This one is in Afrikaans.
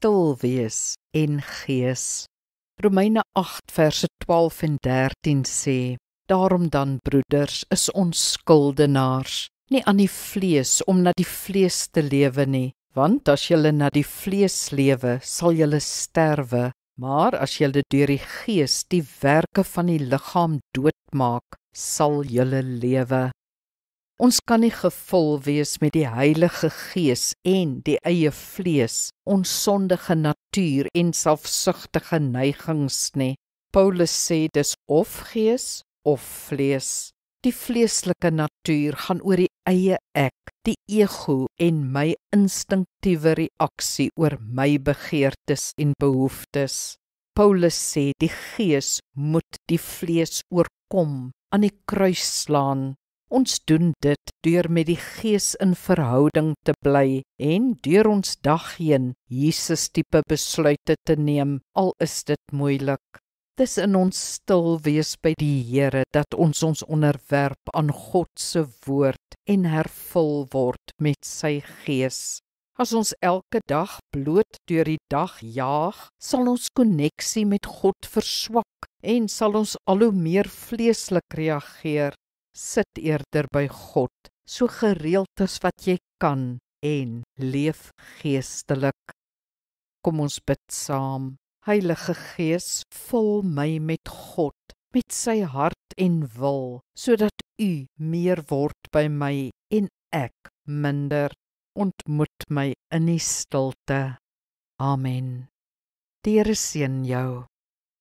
stil wees en gees. Romeine 8 verse 12 en 13 sê, daarom dan, broeders, is ons skuldenaars, nie aan die vlees om na die vlees te lewe nie, want as julle na die vlees lewe, sal julle sterwe, maar as julle deur die gees die werke van die liggaam doodmaak, sal julle lewe. Ons kan nie gevul wees met die Heilige Gees en die eie vlees, ons sondige natuur en selfsugtige neigings nie. Paulus sê dis of gees of vlees. Die vleeslike natuur gaan oor die eie ek, die ego en my instinktiewe reaksie oor my begeertes en behoeftes. Paulus sê die gees moet die vlees oorkom, aan die kruis slaan. Ons doen dit deur met die gees in verhouding te bly en deur ons dag heen Jesus tipe besluite te neem, al is dit moeilik. Dis in ons stil wees by die Here dat ons onderwerp aan God se woord en hervul word met sy gees. As ons elke dag bloot deur die dag jaag, sal ons koneksie met God verswak en sal ons al hoe meer vleeslik reageer. Sit eerder by God, so gereeld as wat jy kan, en leef geestelik. Kom ons bid saam. Heilige Gees, vul my met God, met sy hart en wil, sodat U meer word by my en ek minder. Ontmoet my in die stilte. Amen. Die Here seën jou.